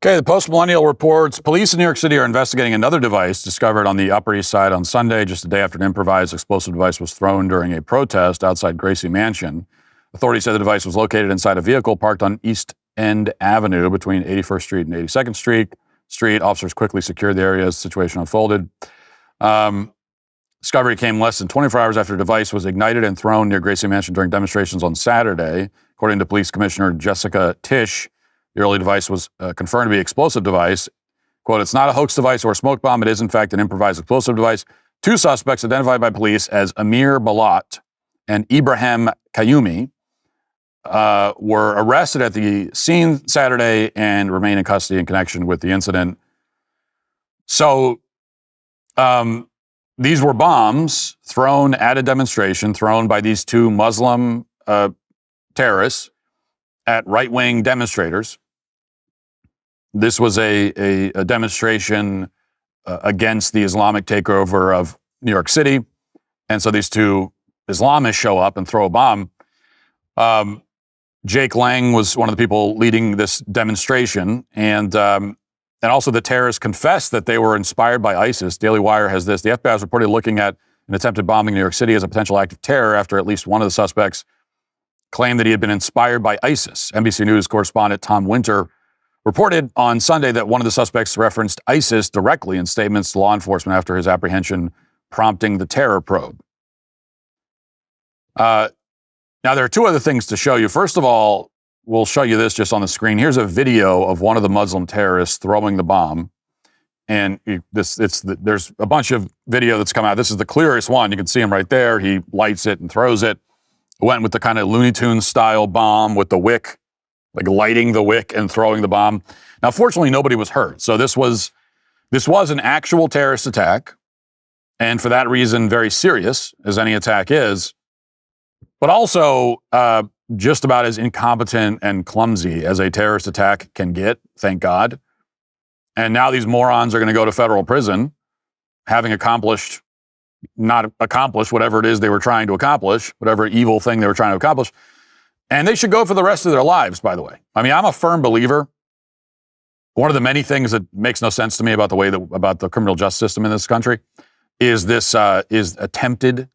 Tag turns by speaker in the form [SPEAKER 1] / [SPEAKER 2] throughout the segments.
[SPEAKER 1] Okay, the Post-Millennial reports police in New York City are investigating another device discovered on the Upper East Side on Sunday, just a day after an improvised explosive device was thrown during a protest outside Gracie Mansion. Authorities said the device was located inside a vehicle parked on East End Avenue between 81st Street and 82nd Street. Officers quickly secured the area as the situation unfolded. Discovery came less than 24 hours after the device was ignited and thrown near Gracie Mansion during demonstrations on Saturday. According to Police Commissioner Jessica Tisch, the early device was confirmed to be an explosive device. Quote, "It's not a hoax device or a smoke bomb. It is, in fact, an improvised explosive device." Two suspects identified by police as Amir Balat and Ibrahim Kayumi were arrested at the scene Saturday and remain in custody in connection with the incident. So these were bombs thrown at a demonstration, thrown by these two Muslim terrorists at right-wing demonstrators. This was a demonstration against the Islamic takeover of New York City. And so these two Islamists show up and throw a bomb. Jake Lang was one of the people leading this demonstration. And also the terrorists confessed that they were inspired by ISIS. DailyWire has this. The FBI was reportedly looking at an attempted bombing in New York City as a potential act of terror after at least one of the suspects claimed that he had been inspired by ISIS. NBC News correspondent Tom Winter reported on Sunday that one of the suspects referenced ISIS directly in statements to law enforcement after his apprehension, prompting the terror probe. Now, there are two other things to show you. First of all, we'll show you this just on the screen. Here's a video of one of the Muslim terrorists throwing the bomb. And there's a bunch of video that's come out. This is the clearest one. You can see him right there. He lights it and throws it. Went with the kind of Looney Tunes style bomb with the wick, like lighting the wick and throwing the bomb. Now, fortunately, nobody was hurt. So this was an actual terrorist attack. And for that reason, very serious, as any attack is. But also just about as incompetent and clumsy as a terrorist attack can get, thank God. And now these morons are going to go to federal prison, having not accomplished whatever it is they were trying to accomplish, whatever evil thing they were trying to accomplish. And they should go for the rest of their lives, by the way. I mean, I'm a firm believer. One of the many things that makes no sense to me about about the criminal justice system in this country is is attempted,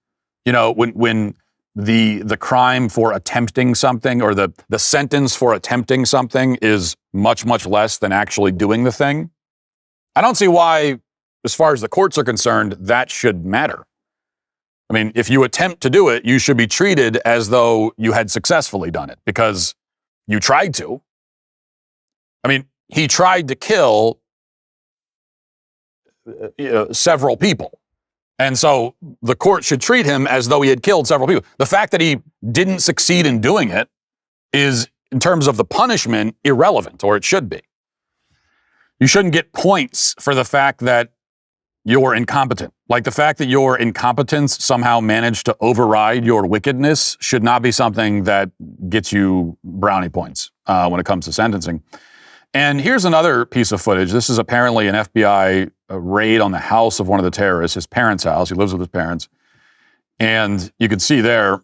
[SPEAKER 1] when the crime for attempting something or the sentence for attempting something is much, much less than actually doing the thing. I don't see why, as far as the courts are concerned, that should matter. I mean, if you attempt to do it, you should be treated as though you had successfully done it because you tried to. I mean, he tried to kill several people. And so the court should treat him as though he had killed several people. The fact that he didn't succeed in doing it is, in terms of the punishment, irrelevant, or it should be. You shouldn't get points for the fact that you're incompetent. Like the fact that your incompetence somehow managed to override your wickedness should not be something that gets you brownie points when it comes to sentencing. And here's another piece of footage. This is apparently an FBI raid on the house of one of the terrorists, his parents' house. He lives with his parents. And you can see there,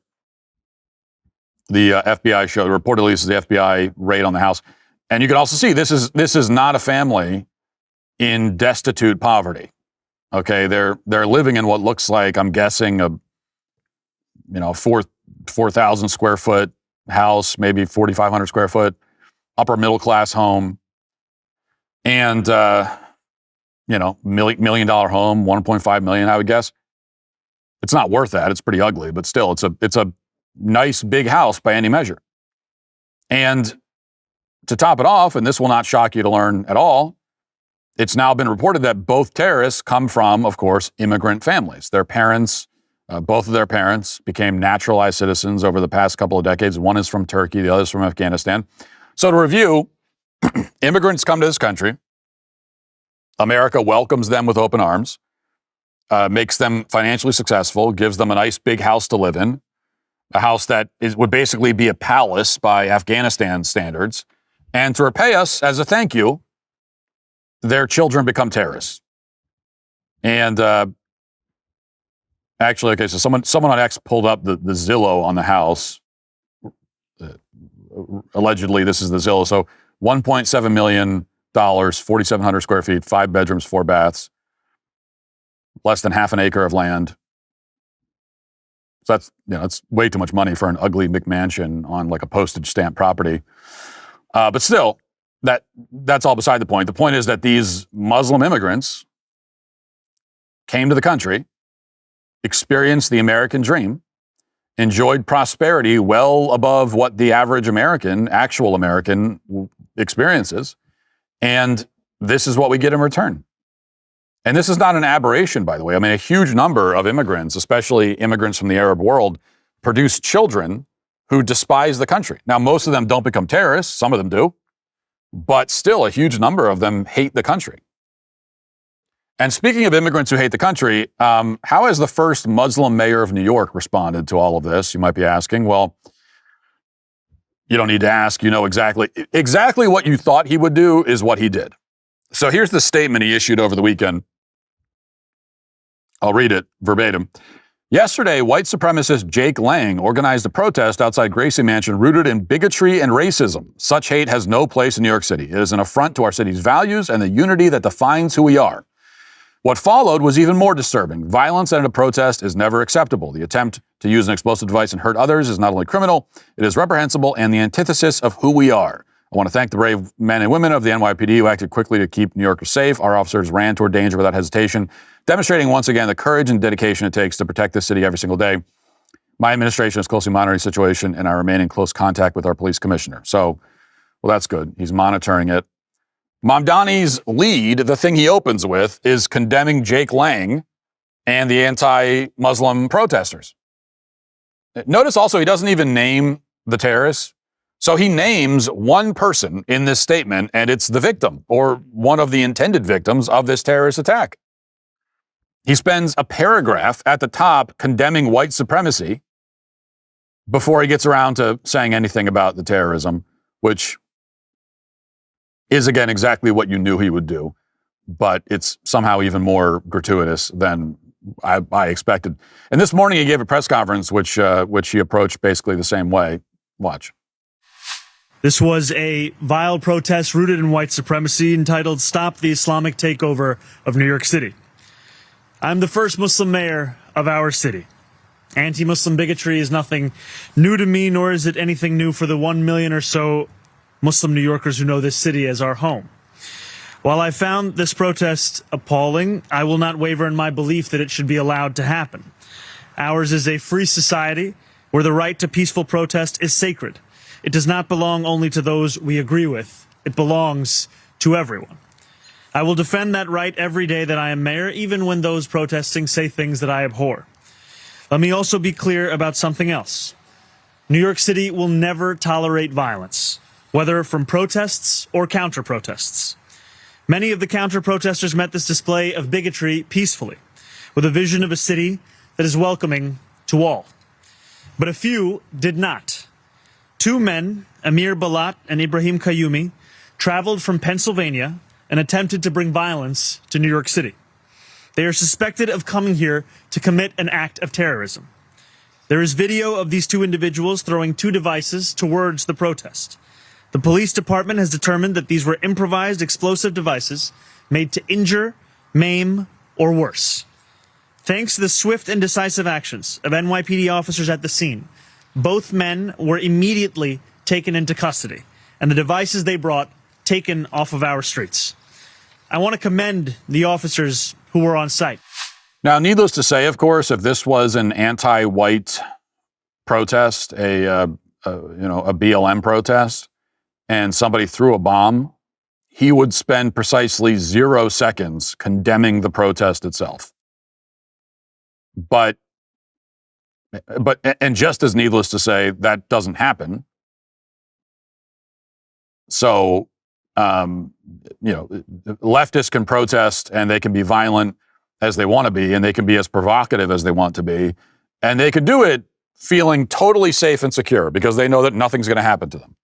[SPEAKER 1] the FBI showed, reportedly this is the FBI raid on the house. And you can also see this is not a family in destitute poverty. Okay, they're living in what looks like, I'm guessing, a 4,000 square foot house, maybe 4,500 square foot, upper middle class home, and $1 million home, 1.5 million, I would guess. It's not worth that. It's pretty ugly, but still, it's a nice big house by any measure. And to top it off, and this will not shock you to learn at all, it's now been reported that both terrorists come from, of course, immigrant families. Their parents, both of their parents became naturalized citizens over the past couple of decades. One is from Turkey, the other is from Afghanistan. So to review, immigrants come to this country. America welcomes them with open arms, makes them financially successful, gives them a nice big house to live in, a house that would basically be a palace by Afghanistan standards. And to repay us as a thank you, their children become terrorists. And actually, okay, so someone on X pulled up the Zillow on the house. Allegedly, this is the Zillow. So 1.7 million 4,700 square feet, 5 bedrooms, 4 baths, less than half an acre of land. So that's, it's way too much money for an ugly McMansion on like a postage stamp property. But still, that's all beside the point. The point is that these Muslim immigrants came to the country, experienced the American dream, enjoyed prosperity well above what the average American, actual American, experiences. And this is what we get in return. And this is not an aberration, by the way. I mean, a huge number of immigrants, especially immigrants from the Arab world, produce children who despise the country. Now, most of them don't become terrorists. Some of them do. But still, a huge number of them hate the country. And speaking of immigrants who hate the country, how has the first Muslim mayor of New York responded to all of this? You might be asking. Well, you don't need to ask. You know exactly what you thought he would do is what he did. So here's the statement he issued over the weekend. I'll read it verbatim. Yesterday, white supremacist Jake Lang organized a protest outside Gracie Mansion rooted in bigotry and racism. Such hate has no place in New York City. It is an affront to our city's values and the unity that defines who we are. What followed was even more disturbing. Violence at a protest is never acceptable. The attempt to use an explosive device and hurt others is not only criminal, it is reprehensible and the antithesis of who we are. I want to thank the brave men and women of the NYPD who acted quickly to keep New Yorkers safe. Our officers ran toward danger without hesitation, demonstrating once again the courage and dedication it takes to protect this city every single day. My administration is closely monitoring the situation, and I remain in close contact with our police commissioner. So, well, that's good. He's monitoring it. Mamdani's lead, the thing he opens with, is condemning Jake Lang and the anti-Muslim protesters. Notice also he doesn't even name the terrorists. So he names one person in this statement, and it's the victim or one of the intended victims of this terrorist attack. He spends a paragraph at the top condemning white supremacy before he gets around to saying anything about the terrorism, which is, again, exactly what you knew he would do. But it's somehow even more gratuitous than I expected. And this morning he gave a press conference which he approached basically the same way. Watch.
[SPEAKER 2] This was a vile protest rooted in white supremacy entitled Stop the Islamic Takeover of New York City. I'm the first Muslim mayor of our city. Anti-Muslim bigotry is nothing new to me, nor is it anything new for the 1 million or so Muslim New Yorkers who know this city as our home. While I found this protest appalling, I will not waver in my belief that it should be allowed to happen. Ours is a free society where the right to peaceful protest is sacred. It does not belong only to those we agree with. It belongs to everyone. I will defend that right every day that I am mayor, even when those protesting say things that I abhor. Let me also be clear about something else. New York City will never tolerate violence, whether from protests or counter-protests. Many of the counter-protesters met this display of bigotry peacefully, with a vision of a city that is welcoming to all. But a few did not. Two men, Amir Balat and Ibrahim Qayyumi, traveled from Pennsylvania and attempted to bring violence to New York City. They are suspected of coming here to commit an act of terrorism. There is video of these two individuals throwing two devices towards the protest. The police department has determined that these were improvised explosive devices made to injure, maim, or worse. Thanks to the swift and decisive actions of NYPD officers at the scene, both men were immediately taken into custody, and the devices they brought taken off of our streets. I want to commend the officers who were on site.
[SPEAKER 1] Now, needless to say, of course, if this was an anti-white protest, a BLM protest, and somebody threw a bomb, he would spend precisely 0 seconds condemning the protest itself. But just as needless to say, that doesn't happen. So, leftists can protest and they can be violent as they want to be, and they can be as provocative as they want to be. And they can do it feeling totally safe and secure because they know that nothing's going to happen to them.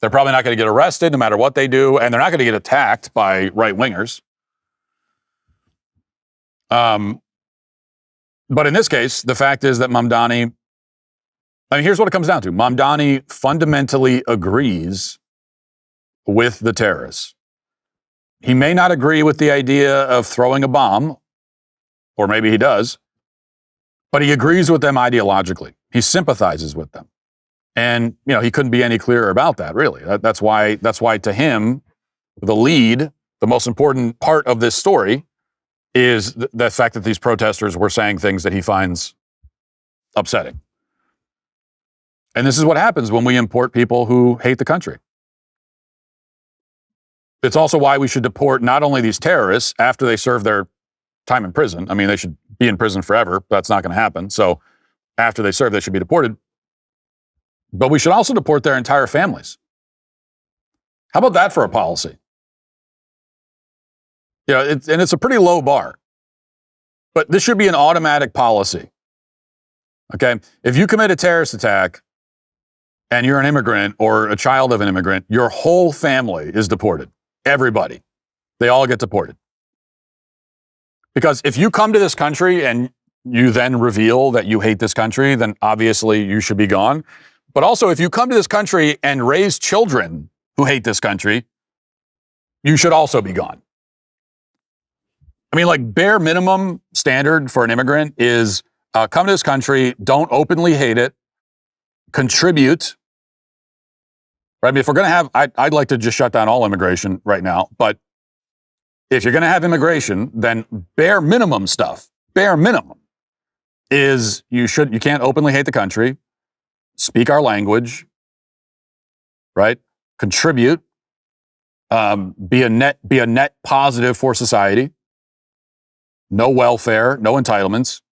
[SPEAKER 1] They're probably not going to get arrested no matter what they do, and they're not going to get attacked by right-wingers. But in this case, the fact is that Mamdani, here's what it comes down to. Mamdani fundamentally agrees with the terrorists. He may not agree with the idea of throwing a bomb, or maybe he does, but he agrees with them ideologically. He sympathizes with them. And, he couldn't be any clearer about that, really. That's why to him, the lead, the most important part of this story is the fact that these protesters were saying things that he finds upsetting. And this is what happens when we import people who hate the country. It's also why we should deport not only these terrorists after they serve their time in prison. I mean, they should be in prison forever. That's not going to happen. So after they serve, they should be deported. But we should also deport their entire families. How about that for a policy? It's a pretty low bar. But this should be an automatic policy. Okay? If you commit a terrorist attack and you're an immigrant or a child of an immigrant, your whole family is deported. Everybody. They all get deported. Because if you come to this country and you then reveal that you hate this country, then obviously you should be gone. But also, if you come to this country and raise children who hate this country, you should also be gone. I mean, like, bare minimum standard for an immigrant is come to this country, don't openly hate it, contribute. Right? I mean, if we're going to have, I'd like to just shut down all immigration right now. But if you're going to have immigration, then bare minimum stuff, bare minimum is you can't openly hate the country, speak our language, right? Contribute, be a net positive for society, no welfare, no entitlements,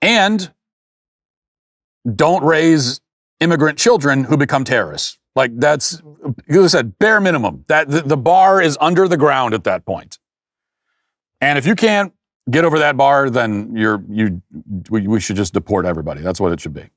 [SPEAKER 1] and don't raise immigrant children who become terrorists. Like, that's, like I said, bare minimum. That the bar is under the ground at that point. And if you can't get over that bar, then we should just deport everybody. That's what it should be.